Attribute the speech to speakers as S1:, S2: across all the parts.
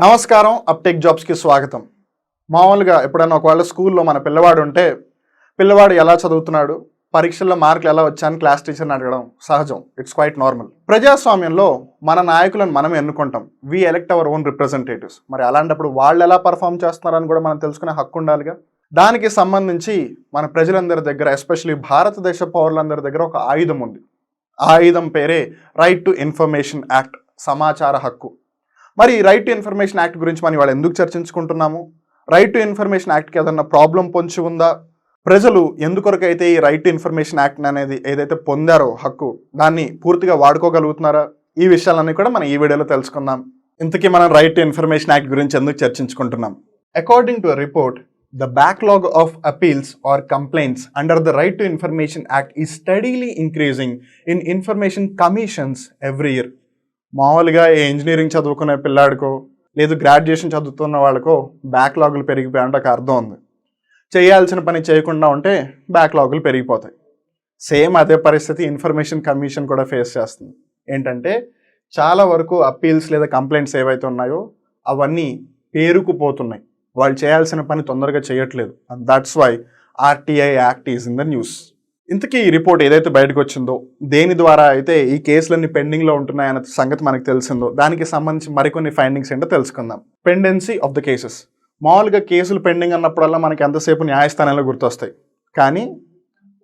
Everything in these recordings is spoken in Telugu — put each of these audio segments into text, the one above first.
S1: నమస్కారం, అప్టేక్ జాబ్స్కి స్వాగతం. మామూలుగా ఎప్పుడైనా ఒకవేళ స్కూల్లో మన పిల్లవాడు ఉంటే పిల్లవాడు ఎలా చదువుతున్నాడు, పరీక్షల్లో మార్కులు ఎలా వచ్చాయని క్లాస్ టీచర్ని అడగడం సహజం. It's quite normal. ప్రజాస్వామ్యంలో మన నాయకులను మనం ఎన్నుకుంటాం. వి ఎలెక్ట్ అవర్ ఓన్ రిప్రజెంటేటివ్స్. మరి అలాంటప్పుడు వాళ్ళు ఎలా పర్ఫామ్ చేస్తున్నారని కూడా మనం తెలుసుకునే హక్కు ఉండాలిగా. దానికి సంబంధించి మన ప్రజలందరి దగ్గర, ఎస్పెషలీ భారతదేశ పౌరులందరి దగ్గర ఒక ఆయుధం ఉంది. ఆ ఆయుధం పేరే రైట్ టు ఇన్ఫర్మేషన్ యాక్ట్, సమాచార హక్కు. మరి రైట్ టు ఇన్ఫర్మేషన్ యాక్ట్ గురించి మనం ఇవాళ ఎందుకు చర్చించుకుంటున్నాము? రైట్ టు ఇన్ఫర్మేషన్ యాక్ట్కి ఏదన్నా ప్రాబ్లం పొంచి ఉందా? ప్రజలు ఎందుకొరకైతే ఈ రైట్ టు ఇన్ఫర్మేషన్ యాక్ట్ అనేది ఏదైతే పొందారో హక్కు, దాన్ని పూర్తిగా వాడుకోగలుగుతున్నారా? ఈ విషయాలన్నీ కూడా మనం ఈ వీడియోలో తెలుసుకుందాం. ఇంతకీ మనం రైట్ టు ఇన్ఫర్మేషన్ యాక్ట్ గురించి ఎందుకు చర్చించుకుంటున్నాం? According to a report, the backlog of appeals or complaints under the Right to Information Act is steadily increasing in information commissions every year. మామూలుగా ఇంజనీరింగ్ చదువుకునే పిల్లాడికో లేదు గ్రాడ్యుయేషన్ చదువుతున్న వాళ్ళకో బ్యాక్లాగులు పెరిగిపోయాయంటే ఒక అర్థం ఉంది. చేయాల్సిన పని చేయకుండా ఉంటే బ్యాక్లాగులు పెరిగిపోతాయి. సేమ్ అదే పరిస్థితి ఇన్ఫర్మేషన్ కమిషన్ కూడా ఫేస్ చేస్తుంది. ఏంటంటే చాలా వరకు అప్పీల్స్ లేదా కంప్లైంట్స్ ఏవైతే ఉన్నాయో అవన్నీ పేరుకుపోతున్నాయి. వాళ్ళు చేయాల్సిన పని తొందరగా చేయట్లేదు. And that's why RTI act is in the news. ఇంతకీ ఈ రిపోర్ట్ ఏదైతే బయటకు వచ్చిందో, దేని ద్వారా అయితే ఈ కేసులన్నీ పెండింగ్లో ఉంటున్నాయన్న సంగతి మనకు తెలిసిందో, దానికి సంబంధించి మరికొన్ని ఫైండింగ్స్ ఏంటో తెలుసుకుందాం. Pendency of the cases. మామూలుగా కేసులు పెండింగ్ అన్నప్పుడల్లా మనకి ఎంతసేపు న్యాయస్థానాలు గుర్తొస్తాయి. కానీ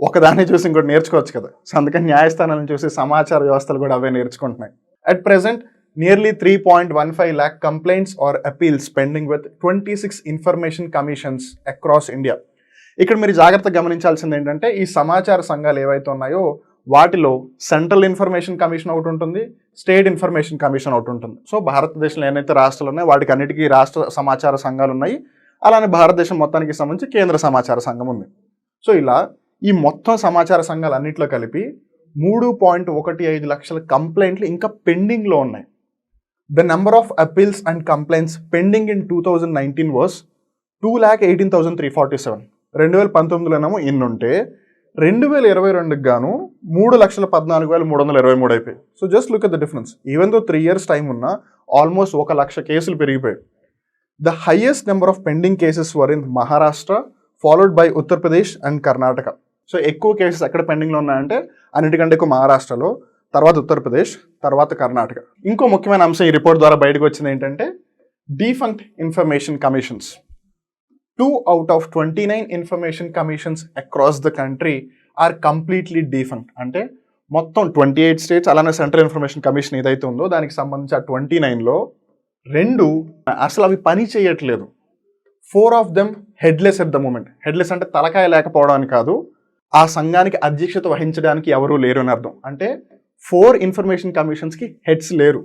S1: ఒకదాన్ని చూసి ఇంకోటి నేర్చుకోవచ్చు కదా. సో అందుకని న్యాయస్థానాలను చూసి సమాచార వ్యవస్థలు కూడా అవే నేర్చుకుంటున్నాయి. At present nearly 3.15 lakh complaints or appeals pending with 26 information commissions across India. ఇక్కడ మీరు జాగ్రత్తగా గమనించాల్సింది ఏంటంటే ఈ సమాచార సంఘాలు ఏవైతే ఉన్నాయో వాటిలో సెంట్రల్ ఇన్ఫర్మేషన్ కమిషన్ ఒకటి ఉంటుంది, స్టేట్ ఇన్ఫర్మేషన్ కమిషన్ ఒకటి ఉంటుంది. సో భారతదేశంలో ఏదైతే రాష్ట్రాలు ఉన్నాయో వాటికి అన్నిటికీ రాష్ట్ర సమాచార సంఘాలు ఉన్నాయి. అలానే భారతదేశం మొత్తానికి సంబంధించి కేంద్ర సమాచార సంఘం ఉంది. సో ఇలా ఈ మొత్తం సమాచార సంఘాలు అన్నింటిలో కలిపి 3.15 లక్షల కంప్లైంట్లు ఇంకా పెండింగ్లో ఉన్నాయి. The number of appeals and complaints pending in 2019 was 2,18,347. 2019లోనేమో ఇన్నుంటే 2022కి గాను 3,14,323 అయిపోయాయి. So just look at the difference. Even though 3 years time ఉన్నా ఆల్మోస్ట్ 1,00,000 కేసులు పెరిగిపోయాయి. The highest number of pending cases were in Maharashtra, followed by Uttar Pradesh and Karnataka. So ఎక్కువ కేసెస్ ఎక్కడ పెండింగ్లో ఉన్నాయంటే అన్నిటికంటే ఎక్కువ మహారాష్ట్రలో, తర్వాత ఉత్తరప్రదేశ్, తర్వాత కర్ణాటక. ఇంకో ముఖ్యమైన అంశం ఈ రిపోర్ట్ ద్వారా బయటకు వచ్చింది ఏంటంటే defunct information commissions. 2 out of 29 information commissions across the country are completely defunct. అంటే మొత్తం 28 స్టేట్స్ అలానే సెంట్రల్ ఇన్ఫర్మేషన్ కమిషన్ ఏదైతే ఉందో దానికి సంబంధించి ఆ 29లో 2 అసలు అవి పని చేయట్లేదు. 4 of them headless at the moment. Headless అంటే తలకాయ లేకపోవడం అని కాదు, ఆ సంఘానికి అధ్యక్షత వహించడానికి ఎవరూ లేరు అని అర్థం. అంటే 4 ఇన్ఫర్మేషన్ కమిషన్స్కి హెడ్స్ లేరు.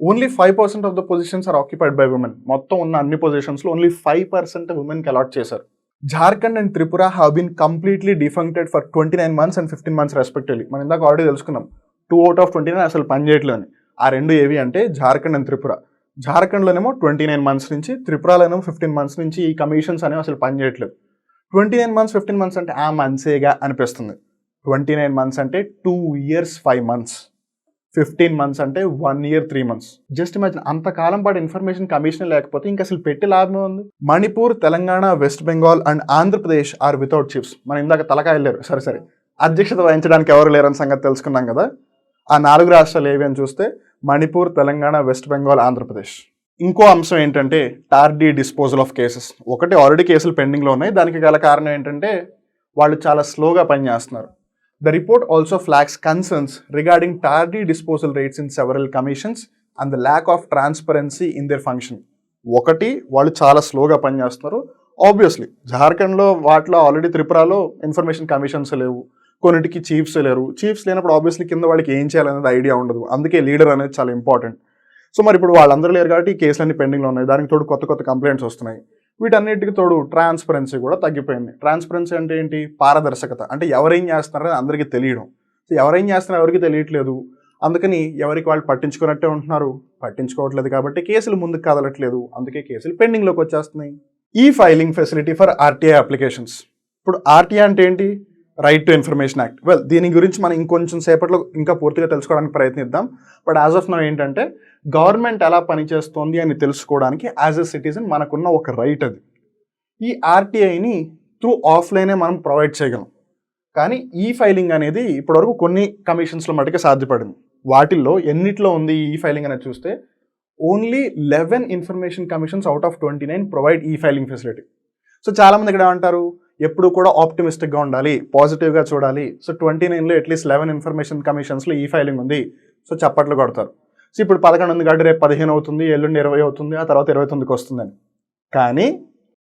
S1: Only 5% of the positions are occupied by women. మొత్తం ఉన్న అన్ని పొజిషన్స్లో ఓన్లీ 5% ఉమెన్కి అలాట్ చేశారు. Jharkhand and Tripura have been completely defuncted for 29 months and 15 months respectively. మనం ఇందాక ఆల్రెడీ తెలుసుకున్నాం 2 out of 29 అసలు పనిచేయట్లేదు అని. ఆ రెండు ఏవి అంటే జార్ఖండ్ అండ్ త్రిపుర. జార్ఖండ్లోనేమో 29 months నుంచి, త్రిపురలోనేమో 15 months నుంచి ఈ కమిషన్స్ అనేవి అసలు పనిచేయట్లేదు. 29 months 15 months అంటే ఆ మంత్సేగా అనిపిస్తుంది. 29 months అంటే 2 years 5 months, 15 months అంటే 1 year 3 months. జస్ట్ ఇమాజిన్, అంతకాలం పాటు ఇన్ఫర్మేషన్ కమిషన్ లేకపోతే ఇంకా అసలు పెట్టి లాభమే ఉంది. Manipur, Telangana, West Bengal and Andhra Pradesh are without chiefs. మనం ఇందాక తలకాయలు లేరు, సరే అధ్యక్షత వహించడానికి ఎవరు లేరని సంగతి తెలుసుకున్నాం కదా. ఆ 4 రాష్ట్రాలు ఏవి అని చూస్తే మణిపూర్, తెలంగాణ, వెస్ట్ బెంగాల్, ఆంధ్రప్రదేశ్. ఇంకో అంశం ఏంటంటే టార్డీ డిస్పోజల్ ఆఫ్ కేసెస్. ఒకటి ఆల్రెడీ కేసులు పెండింగ్లో ఉన్నాయి. దానికి గల కారణం ఏంటంటే వాళ్ళు చాలా స్లోగా పనిచేస్తున్నారు. The report also flags concerns regarding tardy disposal rates in several commissions and the lack of transparency in their function. ఒకటి, వాళ్ళు చాలా స్లోగా పనిచేస్తున్నారు. ఆబ్వియస్లీ జార్ఖండ్లో వాటిలో ఆల్రెడీ త్రిపురలో ఇన్ఫర్మేషన్ కమిషన్స్ లేవు, కొన్నిటికి చీఫ్స్ లేరు. చీఫ్స్ లేనప్పుడు ఆబ్వియస్లీ కింద వాళ్ళకి ఏం చేయాలనేది ఐడియా ఉండదు. అందుకే లీడర్ అనేది చాలా ఇంపార్టెంట్. సో మరి ఇప్పుడు వాళ్ళందరూ లేరు కాబట్టి ఈ కేసులన్నీ పెండింగ్లో ఉన్నాయి. దానికి తోడు కొత్త కంప్లైంట్స్ వస్తున్నాయి. వీటన్నిటికి తోడు ట్రాన్స్పరెన్సీ కూడా తగ్గిపోయింది. ట్రాన్స్పరెన్సీ అంటే ఏంటి? పారదర్శకత. అంటే ఎవరేం చేస్తున్నారని అందరికీ తెలియడం. సో ఎవరేం చేస్తున్నారో ఎవరికి తెలియట్లేదు. అందుకని ఎవరికి వాళ్ళు పట్టించుకున్నట్టే ఉంటున్నారు. పట్టించుకోవట్లేదు కాబట్టి కేసులు ముందుకు కదలట్లేదు. అందుకే కేసులు పెండింగ్లోకి వచ్చేస్తున్నాయి. ఈ filing facility for RTI applications. ఇప్పుడు ఆర్టీఐ అంటే ఏంటి? Right to information act. Well, దీని గురించి మనం ఇంకొంచెం సేపట్లో ఇంకా పూర్తిగా తెలుసుకోవడానికి ప్రయత్నిద్దాం. బట్ యాజ్ ఆఫ్ నౌ ఏంటంటే, గవర్నమెంట్ ఎలా పనిచేస్తోంది అని తెలుసుకోవడానికి యాజ్ ఎ సిటిజన్ మనకున్న ఒక రైట్ అది. ఈ ఆర్టీఐని త్రూ ఆఫ్లైనే మనం ప్రొవైడ్ చేయగలం. కానీ ఈ ఫైలింగ్ అనేది ఇప్పటివరకు కొన్ని కమిషన్స్లో మటుకే సాధ్యపడింది. వాటిల్లో ఎన్నిట్లో ఉంది ఈ ఫైలింగ్ అనేది చూస్తే only 11 information commissions out of 29 provide e-filing facility. So చాలామంది ఇక్కడ ఏమంటారు, ఎప్పుడు కూడా ఆప్టిమిస్టిక్గా ఉండాలి, పాజిటివ్గా చూడాలి. సో 29లో అట్లీస్ట్ 11 ఇన్ఫర్మేషన్ కమిషన్స్లో ఈ ఫైలింగ్ ఉంది, సో చప్పట్లు కొడతారు. సో ఇప్పుడు 11 ఉంది కాబట్టి రేపు 15 అవుతుంది, ఎల్లుండి 20 అవుతుంది, ఆ తర్వాత 29కి వస్తుందని. కానీ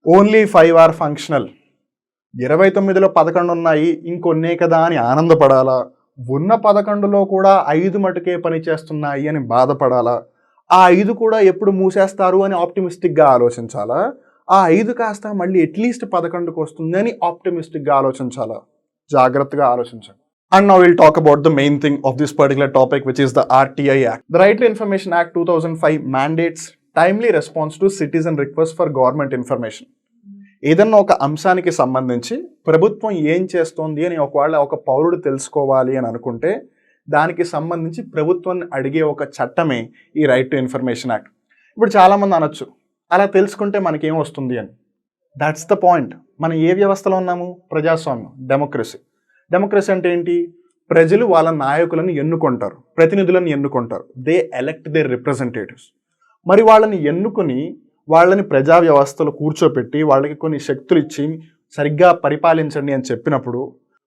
S1: ఓన్లీ 5 ఆర్ ఫంక్షనల్. 29లో 11 ఉన్నాయి, ఇంకొన్నే కదా అని ఆనందపడాలా, ఉన్న 11లో కూడా 5 మటుకే పనిచేస్తున్నాయి అని బాధపడాలా, ఆ 5 కూడా ఎప్పుడు మూసేస్తారు అని ఆప్టిమిస్టిక్గా ఆలోచించాలా, ఆ 5 కాస్త మళ్ళీ అట్లీస్ట్ 11కి వస్తుంది అని ఆప్టిమిస్టిక్గా ఆలోచించాలా? జాగ్రత్తగా ఆలోచించండి. And now we'll talk about the main thing of this particular topic, which is the RTI Act. The Right to Information Act 2005 mandates timely response to citizen requests for government information. ఏదన్నా ఒక అంశానికి సంబంధించి ప్రభుత్వం ఏం చేస్తోంది అని ఒకవేళ ఒక పౌరుడు తెలుసుకోవాలి అని అనుకుంటే దానికి సంబంధించి ప్రభుత్వాన్ని అడిగే ఒక చట్టమే ఈ రైట్ టు ఇన్ఫర్మేషన్ యాక్ట్. ఇప్పుడు చాలామంది అనొచ్చు, అలా తెలుసుకుంటే మనకేం వస్తుంది అని. That's the point. మనం ఏ వ్యవస్థలో ఉన్నాము? ప్రజాస్వామ్యం, డెమోక్రసీ. డెమోక్రసీ అంటే ఏంటి? ప్రజలు వాళ్ళ నాయకులను ఎన్నుకుంటారు, ప్రతినిధులను ఎన్నుకుంటారు. They elect their representatives. మరి వాళ్ళని ఎన్నుకుని వాళ్ళని ప్రజా వ్యవస్థలో కూర్చోపెట్టి వాళ్ళకి కొన్ని శక్తులు ఇచ్చి సరిగ్గా పరిపాలించండి అని చెప్పినప్పుడు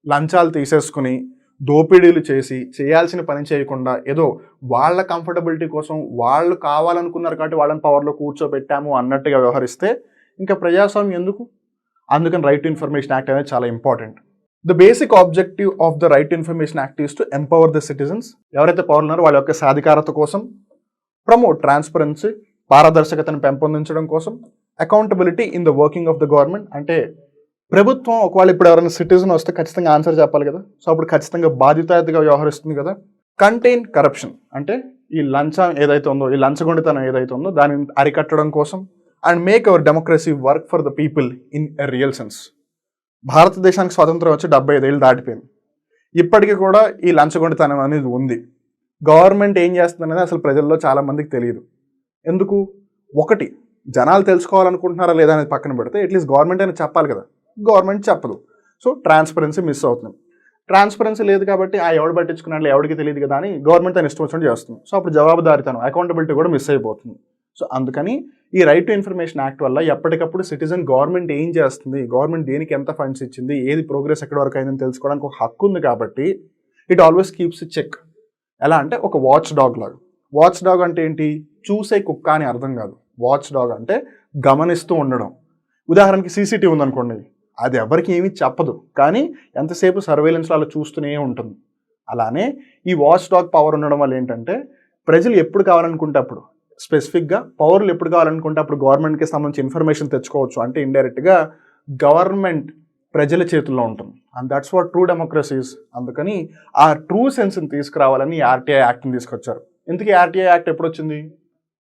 S1: లంచాలు తీసేసుకుని దోపిడీలు చేసి చేయాల్సిన పని చేయకుండా ఏదో వాళ్ళ కంఫర్టబిలిటీ కోసం వాళ్ళు కావాలనుకున్నారు కాబట్టి వాళ్ళని పవర్లో కూర్చోబెట్టాము అన్నట్టుగా వ్యవహరిస్తే ఇంకా ప్రజాస్వామ్యం ఎందుకు? అందుకని రైట్ టు ఇన్ఫర్మేషన్ యాక్ట్ అనేది చాలా important. The basic objective of the right to information act is to empower the citizens. ఎవరైతే పౌరులు ఉన్నారో వాళ్ళ యొక్క సాధికారత కోసం, ప్రమోట్ ట్రాన్స్పరెన్సీ, పారదర్శకతను పెంపొందించడం కోసం, accountability in the working of the government. అంటే ప్రభుత్వం ఒకవేళ ఇప్పుడు ఎవరైనా సిటిజన్ వస్తే ఖచ్చితంగా ఆన్సర్ చెప్పాలి కదా, సో అప్పుడు ఖచ్చితంగా బాధ్యతాయుతగా వ్యవహరిస్తుంది కదా. కంటైన్ కరప్షన్, అంటే ఈ లంచం ఏదైతే ఉందో, ఈ లంచగొండితనం ఏదైతే ఉందో దానిని అరికట్టడం కోసం. And make our democracy work for the people in a real sense. భారతదేశానికి స్వాతంత్రం వచ్చి 75 ఏళ్ళు దాటిపోయింది, ఇప్పటికీ కూడా ఈ లంచగొండితనం అనేది ఉంది. గవర్నమెంట్ ఏం చేస్తుంది అనేది అసలు ప్రజల్లో చాలా మందికి తెలియదు. ఎందుకు? ఒకటి, జనాలు తెలుసుకోవాలనుకుంటున్నారా లేదా అనేది పక్కన పెడితే అట్లీస్ట్ గవర్నమెంట్ అనేది చెప్పాలి కదా, గవర్నమెంట్ చెప్పదు. సో ట్రాన్స్పరెన్సీ మిస్ అవుతుంది. ట్రాన్స్పరెన్సీ లేదు కాబట్టి ఆ ఎవడు పట్టించుకున్నట్లు ఎవరికి తెలియదు కదా అని గవర్నమెంట్ తను ఇష్టం వచ్చినట్టు చేస్తుంది. సో అప్పుడు జవాబుదారితనం, అకౌంటబిలిటీ కూడా మిస్ అయిపోతుంది. సో అందుకని ఈ రైట్ టు ఇన్ఫర్మేషన్ యాక్ట్ వల్ల ఎప్పటికప్పుడు సిటిజన్ గవర్నమెంట్ ఏం చేస్తుంది, గవర్నమెంట్ దేనికి ఎంత ఫండ్స్ ఇచ్చింది, ఏది ప్రోగ్రెస్ ఎక్కడి వరకు అయిందని తెలుసుకోవడానికి ఒక హక్కు ఉంది. కాబట్టి ఇట్ ఆల్వేస్ కీప్స్ చెక్. ఎలా అంటే ఒక వాచ్ డాగ్ లాగా. వాచ్ డాగ్ అంటే ఏంటి? చూసే కుక్క అని అర్థం కాదు. వాచ్ డాగ్ అంటే గమనిస్తూ ఉండడం. ఉదాహరణకి సీసీటీవీ ఉందనుకోండి, అది ఎవరికి ఏమీ చెప్పదు, కానీ ఎంతసేపు సర్వేలెన్స్లో అలా చూస్తూనే ఉంటుంది. అలానే ఈ వాచ్ డాగ్ పవర్ ఉండడం వల్ల ఏంటంటే ప్రజలు ఎప్పుడు కావాలనుకుంటే అప్పుడు, స్పెసిఫిక్గా పౌరులు ఎప్పుడు కావాలనుకుంటే అప్పుడు గవర్నమెంట్కి సంబంధించి ఇన్ఫర్మేషన్ తెచ్చుకోవచ్చు. అంటే ఇండైరెక్ట్గా గవర్నమెంట్ ప్రజల చేతుల్లో ఉంటుంది. And that's what true democracies. అందుకని ఆ ట్రూ సెన్స్ని తీసుకురావాలని ఆర్టీఐ యాక్ట్ని తీసుకొచ్చారు. ఇంతకీ ఆర్టీఐ యాక్ట్ ఎప్పుడు వచ్చింది?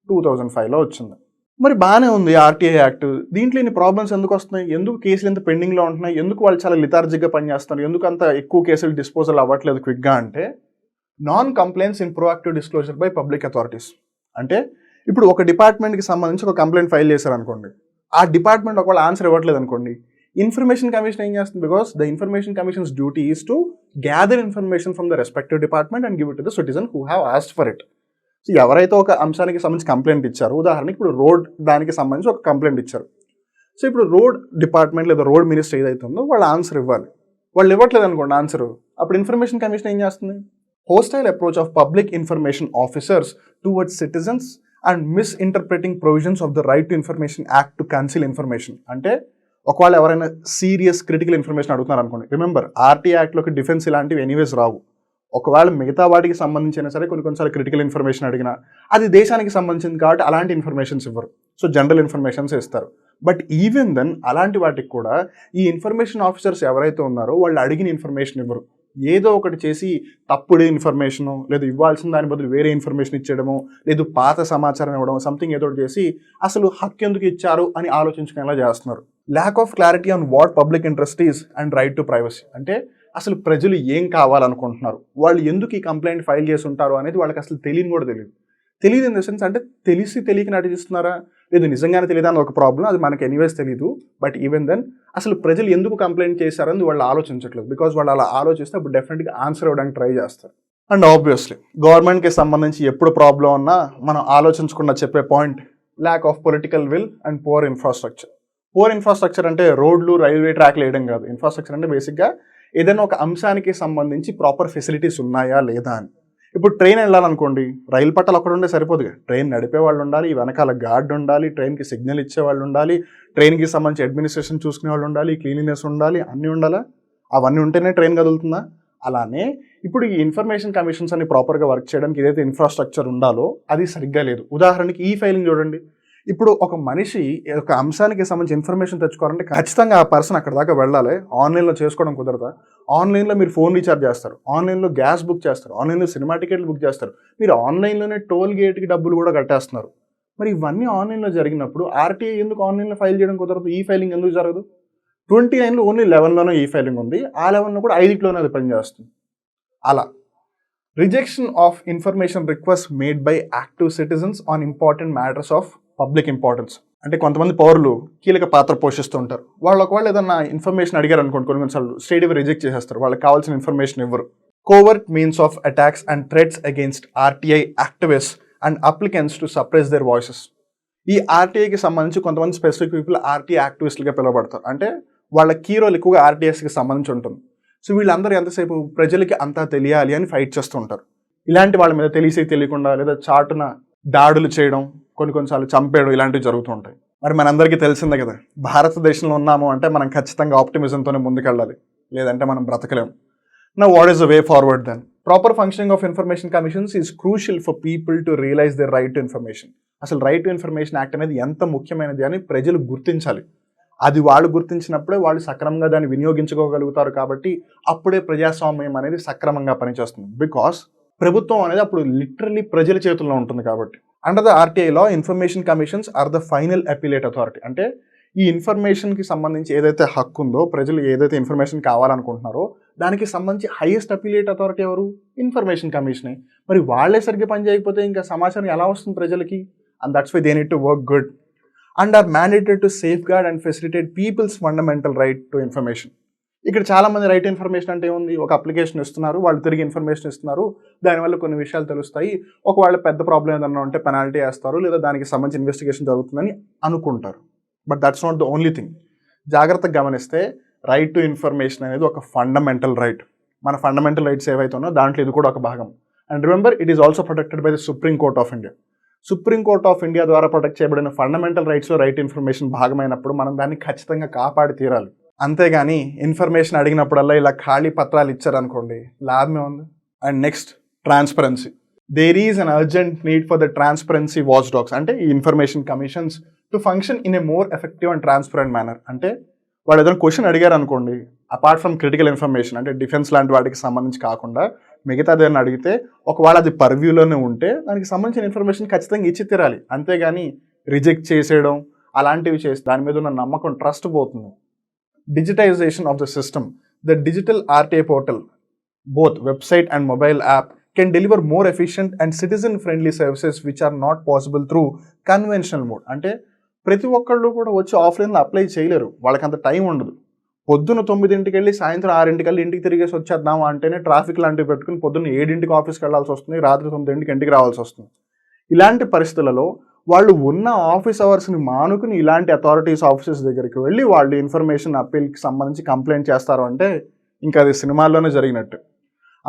S1: 2005లో వచ్చింది. మరి బాగానే ఉంది ఆర్టీఐ యాక్ట్. దీంట్లో ఇన్ని ప్రాబ్లమ్స్ ఎందుకు వస్తున్నాయి? ఎందుకు కేసులు ఎంత పెండింగ్లో ఉంటున్నాయి? ఎందుకు వాళ్ళు చాలా లిథార్జిక్గా పనిచేస్తున్నారు? ఎందుకు అంత ఎక్కువ కేసులు డిస్పోజల్ అవ్వట్లేదు క్విక్గా? అంటే non complaints in proactive disclosure by public authorities. అంటే ఇప్పుడు ఒక డిపార్ట్మెంట్కి సంబంధించి ఒక కంప్లైంట్ ఫైల్ చేశారు అనుకోండి, ఆ డిపార్ట్మెంట్ ఒకవేళ ఆన్సర్ ఇవ్వట్లేదు అనుకోండి, ఇన్ఫర్మేషన్ కమిషన్ ఏం చేస్తుంది? Because the information commission's duty is to gather information from the respective department and give it to the citizen who have asked for it. So ఎవరైతే ఒక అంశానికి సంబంధించి కంప్లైంట్ ఇచ్చారు, ఉదాహరణకి ఇప్పుడు రోడ్ దానికి సంబంధించి ఒక కంప్లైంట్ ఇచ్చారు. సో ఇప్పుడు రోడ్ డిపార్ట్మెంట్ లేదా రోడ్ మినిస్టర్ ఏదైతే ఉందో వాళ్ళు ఆన్సర్ ఇవ్వాలి. వాళ్ళు ఇవ్వట్లేదు అనుకోండి ఆన్సర్, అప్పుడు ఇన్ఫర్మేషన్ కమిషన్ ఏం చేస్తుంది? Hostile approach of public information officers towards citizens and misinterpreting provisions of the right to information act to conceal information. అంటే ఒకవేళ ఎవరైనా సీరియస్ క్రిటికల్ ఇన్ఫర్మేషన్ అడుగుతున్నారు అనుకోండి, రిమెంబర్ ఆర్టీఐ యాక్ట్లోకి డిఫెన్స్ ఇలాంటివి ఎనీవేస్ రావు. ఒకవేళ మిగతా వాటికి సంబంధించిన సరే కొన్నిసార్లు క్రిటికల్ ఇన్ఫర్మేషన్ అడిగినా అది దేశానికి సంబంధించింది కాబట్టి అలాంటి ఇన్ఫర్మేషన్స్ ఇవ్వరు. సో జనరల్ ఇన్ఫర్మేషన్స్ ఇస్తారు. బట్ ఈవెన్ దెన్ అలాంటి వాటికి కూడా ఈ ఇన్ఫర్మేషన్ ఆఫీసర్స్ ఎవరైతే ఉన్నారో వాళ్ళు అడిగిన ఇన్ఫర్మేషన్ ఇవ్వరు. ఏదో ఒకటి చేసి తప్పుడు ఇన్ఫర్మేషను, లేదు ఇవ్వాల్సిన దాని బదులు వేరే ఇన్ఫర్మేషన్ ఇచ్చేయడము, లేదు పాత సమాచారం ఇవ్వడం, సంథింగ్ ఏదో ఒకటి చేసి అసలు హక్కు ఎందుకు ఇచ్చారు అని ఆలోచించుకునేలా చేస్తున్నారు. Lack of clarity on what public interest is and right to privacy. అంటే అసలు ప్రజలు ఏం కావాలనుకుంటున్నారు, వాళ్ళు ఎందుకు ఈ కంప్లైంట్ ఫైల్ చేసి ఉంటారు అనేది వాళ్ళకి అసలు తెలియని కూడా తెలియదు. తెలియదు ఇన్ ద సెన్స్ అంటే తెలిసి తెలియక నటిస్తున్నారా, లేదు నిజంగానే తెలియదా అని ఒక ప్రాబ్లం, అది మనకి ఎనీవేస్ తెలియదు. బట్ ఈవెన్ దెన్ అసలు ప్రజలు ఎందుకు కంప్లైంట్ చేశారని వాళ్ళు ఆలోచించట్లేదు. బికాజ్ వాళ్ళు అలా ఆలోచిస్తే అప్పుడు డెఫినెట్గా ఆన్సర్ ఇవ్వడానికి ట్రై చేస్తారు. అండ్ ఆబ్వియస్లీ గవర్నమెంట్కి సంబంధించి ఎప్పుడు ప్రాబ్లం ఉన్నా మనం ఆలోచించకుండా చెప్పే point lack of political will and poor infrastructure. Poor infrastructure అంటే రోడ్లు, రైల్వే ట్రాక్లు వేయడం కాదు. ఇన్ఫ్రాస్ట్రక్చర్ అంటే బేసిక్గా ఏదైనా ఒక అంశానికి సంబంధించి ప్రాపర్ ఫెసిలిటీస్ ఉన్నాయా లేదా అని. ఇప్పుడు ట్రైన్ వెళ్ళాలనుకోండి, రైలు పట్టాలు అక్కడ ఉండే సరిపోదుగా, ట్రైన్ నడిపే వాళ్ళు ఉండాలి, వెనకాల గార్డ్ ఉండాలి, ట్రైన్కి సిగ్నల్ ఇచ్చే వాళ్ళు ఉండాలి, ట్రైన్కి సంబంధించి అడ్మినిస్ట్రేషన్ చూసుకునే వాళ్ళు ఉండాలి, క్లీనినెస్ ఉండాలి, అన్నీ ఉండాలా? అవన్నీ ఉంటేనే ట్రైన్ కదులుతుందా? అలానే ఇప్పుడు ఈ ఇన్ఫర్మేషన్ కమిషన్స్ అన్ని ప్రాపర్గా వర్క్ చేయడానికి ఏదైతే ఇన్ఫ్రాస్ట్రక్చర్ ఉండాలో అది సరిగ్గా లేదు. ఉదాహరణకి ఈ ఫైలింగ్ చూడండి. ఇప్పుడు ఒక మనిషి ఒక అంశానికి సంబంధించి ఇన్ఫర్మేషన్ తెచ్చుకోవాలంటే ఖచ్చితంగా ఆ పర్సన్ అక్కడ దాకా వెళ్ళాలి. ఆన్లైన్లో చేసుకోవడం కుదరదా? ఆన్లైన్లో మీరు ఫోన్ రీఛార్జ్ చేస్తారు, ఆన్లైన్లో గ్యాస్ బుక్ చేస్తారు, ఆన్లైన్లో సినిమా టికెట్లు బుక్ చేస్తారు, మీరు ఆన్లైన్లోనే టోల్ గేట్కి డబ్బులు కూడా కట్టేస్తున్నారు. మరి ఇవన్నీ ఆన్లైన్లో జరిగినప్పుడు ఆర్టీఐ ఎందుకు ఆన్లైన్లో ఫైల్ చేయడం కుదరదు? ఈ ఫైలింగ్ ఎందుకు జరగదు? 29లో ఓన్లీ 11లోనే ఈ ఫైలింగ్ ఉంది, ఆ 11లో కూడా 5లోనే అది పనిచేస్తుంది. అలా rejection of information request made by active citizens on important matters of public importance. అంటే కొంతమంది పౌరులు కీలక పాత్ర పోషిస్తూ ఉంటారు. వాళ్ళు ఒకవేళ ఏదన్నా ఇన్ఫర్మేషన్ అడిగారు అనుకోండి, కొన్నిసార్లు స్ట్రెయిట్ రిజెక్ట్ చేసేస్తారు, వాళ్ళకి కావాల్సిన ఇన్ఫర్మేషన్ ఇవ్వరు. Covert means of attacks and threats against RTI activists and applicants to suppress their voices. ఈ ఆర్టీఐకి సంబంధించి కొంతమంది స్పెసిఫిక్ పీపుల్ ఆర్టీఐ యాక్టివిస్టులుగా పిలువబడతారు. అంటే వాళ్ళ కీ రోల్ ఎక్కువగా ఆర్టీఎస్కి సంబంధించి ఉంటుంది. సో వీళ్ళందరూ ఎంతసేపు ప్రజలకి అంతా తెలియాలి అని ఫైట్ చేస్తూ ఉంటారు. ఇలాంటి వాళ్ళ మీద తెలిసి తెలియకుండా లేదా చాటున దాడులు చేయడం, కొన్నిసార్లు చంపేయడం ఇలాంటివి జరుగుతూ ఉంటాయి. మరి మనందరికీ తెలిసిందే కదా, భారతదేశంలో ఉన్నాము అంటే మనం ఖచ్చితంగా ఆప్టిమిజంతోనే ముందుకెళ్ళాలి, లేదంటే మనం బ్రతకలేము. Now what is the way forward then? Proper functioning of information commissions is crucial for people to realize their right to information. అసలు రైట్ టు ఇన్ఫర్మేషన్ యాక్ట్ అనేది ఎంత ముఖ్యమైనది అని ప్రజలు గుర్తించాలి. అది వాళ్ళు గుర్తించినప్పుడే వాళ్ళు సక్రమంగా దాన్ని వినియోగించుకోగలుగుతారు. కాబట్టి అప్పుడే ప్రజాస్వామ్యం అనేది సక్రమంగా పనిచేస్తుంది. బికాస్ ప్రభుత్వం అనేది అప్పుడు లిటరల్లీ ప్రజల చేతుల్లో ఉంటుంది. కాబట్టి under the RTI law information commissions are the final appellate authority. అంటే ఈ ఇన్ఫర్మేషన్కి సంబంధించి ఏదైతే హక్కు ఉందో, ప్రజలు ఏదైతే ఇన్ఫర్మేషన్ కావాలనుకుంటున్నారో దానికి సంబంధించి హైయెస్ట్ అపీలేట్ అథారిటీ ఎవరు? ఇన్ఫర్మేషన్ కమిషనే. మరి వాళ్ళే సరిగ్గా పని చేయకపోతే ఇంకా సమాచారం ఎలా వస్తుంది ప్రజలకి? And that's why they need to work good and are mandated to safeguard and facilitate people's fundamental right to information. ఇక్కడ చాలామంది రైట్ ఇన్ఫర్మేషన్ అంటే ఉంది, ఒక అప్లికేషన్ ఇస్తున్నారు, వాళ్ళు తిరిగి ఇన్ఫర్మేషన్ ఇస్తున్నారు, దానివల్ల కొన్ని విషయాలు తెలుస్తాయి, ఒకవేళ పెద్ద ప్రాబ్లం ఏదన్నా ఉంటే పెనాల్టీ వేస్తారు, లేదా దానికి సంబంధించి ఇన్వెస్టిగేషన్ జరుగుతుందని అనుకుంటారు. But that's not the only thing. జాగ్రత్తగా గమనిస్తే రైట్ టు ఇన్ఫర్మేషన్ అనేది ఒక ఫండమెంటల్ రైట్. మన ఫండమెంటల్ రైట్స్ ఏవైతే ఉన్నాయో దాంట్లో ఇది కూడా ఒక భాగం. And remember, it is also protected by the supreme court of India. Supreme court of India ద్వారా ప్రొటెక్ట్ చేయబడిన ఫండమెంటల్ రైట్స్లో రైట్ ఇన్ఫర్మేషన్ భాగమైనప్పుడు మనం దాన్ని ఖచ్చితంగా కాపాడి తీరాలి. అంతేగాని ఇన్ఫర్మేషన్ అడిగినప్పుడల్లా ఇలా ఖాళీ పత్రాలు ఇచ్చారనుకోండి, లాభమే ఉంది. And next, transparency. There is an urgent need for the transparency watchdogs, అంటే ఈ information commissions to function in a more effective and transparent manner. అంటే వాడు ఏదైనా క్వశ్చన్ అడిగారు అనుకోండి, అపార్ట్ ఫ్రమ్ క్రిటికల్ ఇన్ఫర్మేషన్ అంటే డిఫెన్స్ లాంటి వాటికి సంబంధించి కాకుండా మిగతా ఏదైనా అడిగితే ఒకవేళ అది పర్వ్యూలోనే ఉంటే దానికి సంబంధించిన ఇన్ఫర్మేషన్ ఖచ్చితంగా ఇచ్చి తీరాలి. అంతేగాని రిజెక్ట్ చేసేయడం అలాంటివి చేసి దాని మీద ఉన్న నమ్మకం, ట్రస్ట్ పోతుంది. Digitization of the system. The digital RTI portal, both website and mobile app, can deliver more efficient and citizen-friendly services which are not possible through conventional mode. అంటే ప్రతి ఒక్కళ్ళు కూడా వచ్చి ఆఫ్లైన్లో అప్లై చేయలేరు, వాళ్ళకి అంత టైం ఉండదు. పొద్దున్న 9ంటికి వెళ్ళి సాయంత్రం 6ంటికి ఇంటికి తిరిగేసి వచ్చేద్దామా అంటేనే ట్రాఫిక్ లాంటివి పెట్టుకుని పొద్దున్న 7ంటికి ఆఫీస్కి వెళ్ళాల్సి వస్తుంది, రాత్రి 9ంటికి ఇంటికి రావాల్సి వస్తుంది. ఇలాంటి పరిస్థితులలో వాళ్ళు ఉన్న ఆఫీస్ అవర్స్ని మానుకుని ఇలాంటి అథారిటీస్ ఆఫీసెస్ దగ్గరికి వెళ్ళి వాళ్ళు ఇన్ఫర్మేషన్ అప్పీల్కి సంబంధించి కంప్లైంట్ చేస్తారు అంటే ఇంకా అది సినిమాల్లోనే జరిగినట్టు.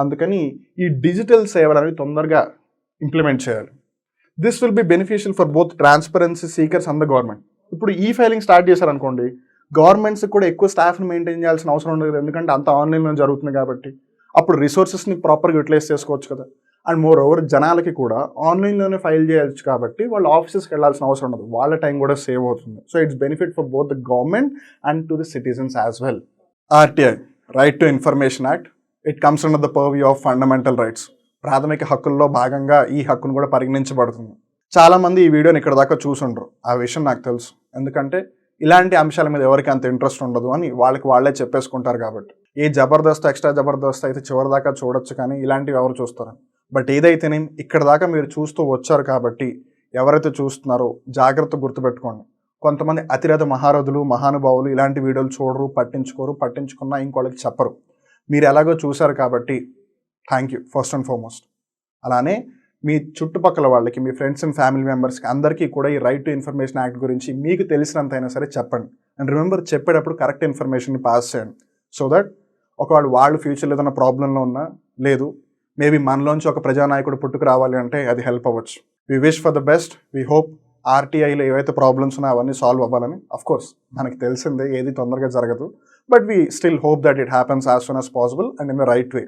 S1: అందుకని ఈ డిజిటల్ సేవలు అనేవి తొందరగా ఇంప్లిమెంట్ చేయాలి. This will be beneficial for both transparency seekers and the government. ఇప్పుడు ఈ ఫైలింగ్ స్టార్ట్ చేశారనుకోండి, గవర్నమెంట్స్కి కూడా ఎక్కువ స్టాఫ్ని మెయింటైన్ చేయాల్సిన అవసరం ఉండదు, ఎందుకంటే అంత ఆన్లైన్లో జరుగుతుంది కాబట్టి. అప్పుడు రిసోర్సెస్ని ప్రాపర్గా యూటిలైజ్ చేసుకోవచ్చు కదా. అండ్ మోర్ ఓవర్ జనాలకి కూడా ఆన్లైన్లోనే ఫైల్ చేయొచ్చు కాబట్టి వాళ్ళు ఆఫీసెస్కి వెళ్ళాల్సిన అవసరం ఉండదు, వాళ్ళ టైం కూడా సేవ్ అవుతుంది. So it's benefit for both the government and to the citizens as well. RTI, right to information act, it comes under the purview of fundamental rights. ప్రాథమిక హక్కుల్లో భాగంగా ఈ హక్కును కూడా పరిగణించబడుతుంది. చాలామంది ఈ వీడియోని ఇక్కడ దాకా చూసుండ్రు, ఆ విషయం నాకు తెలుసు, ఎందుకంటే ఇలాంటి అంశాల మీద ఎవరికి అంత ఇంట్రెస్ట్ ఉండదు అని వాళ్ళకి వాళ్ళే చెప్పేసుకుంటారు కాబట్టి. ఏ జబర్దస్త్ ఎక్స్ట్రా జబర్దస్త్ అయితే చివరి దాకా చూడొచ్చు, కానీ ఇలాంటివి ఎవరు చూస్తారు? బట్ ఏదైతేనే ఇక్కడ దాకా మీరు చూస్తూ వచ్చారు కాబట్టి ఎవరైతే చూస్తున్నారో జాగ్రత్త గుర్తుపెట్టుకోండి. కొంతమంది అతిరథ మహారథులు, మహానుభావులు ఇలాంటి వీడియోలు చూడరు, పట్టించుకోరు, పట్టించుకున్నా ఇంకోళ్ళకి చెప్పరు. మీరు ఎలాగో చూశారు కాబట్టి thank you first and foremost. అలానే మీ చుట్టుపక్కల వాళ్ళకి, మీ ఫ్రెండ్స్ అండ్ ఫ్యామిలీ మెంబర్స్కి అందరికీ కూడా ఈ రైట్ టు ఇన్ఫర్మేషన్ యాక్ట్ గురించి మీకు తెలిసినంత అయినా సరే చెప్పండి. అండ్ రిమెంబర్, చెప్పేటప్పుడు కరెక్ట్ ఇన్ఫర్మేషన్ని పాస్ చేయండి. సో దట్ ఒకవేళ వాళ్ళు ఫ్యూచర్లో ఏదైనా ప్రాబ్లంలో ఉన్నా, లేదు మేబీ మనలోంచి ఒక ప్రజానాయకుడు పుట్టుకు రావాలి అంటే అది హెల్ప్ అవ్వచ్చు. We wish for the best. We hope ఆర్టీఐలో ఏవైతే ప్రాబ్లమ్స్ ఉన్నాయో అవన్నీ సాల్వ్ అవ్వాలని. అఫ్కోర్స్ మనకి తెలిసిందే ఏది తొందరగా జరగదు, but we still hope that it happens as soon as possible and in the right way.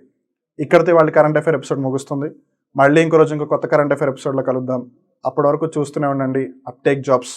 S1: ఇక్కడితో వాళ్ళ కరెంట్ అఫైర్ ఎపిసోడ్ ముగుస్తుంది. మళ్ళీ ఇంకో రోజు ఇంకో కొత్త కరెంట్ అఫైర్ ఎపిసోడ్లో కలుద్దాం. అప్పటి వరకు చూస్తూనే ఉండండి అప్టేక్ జాబ్స్.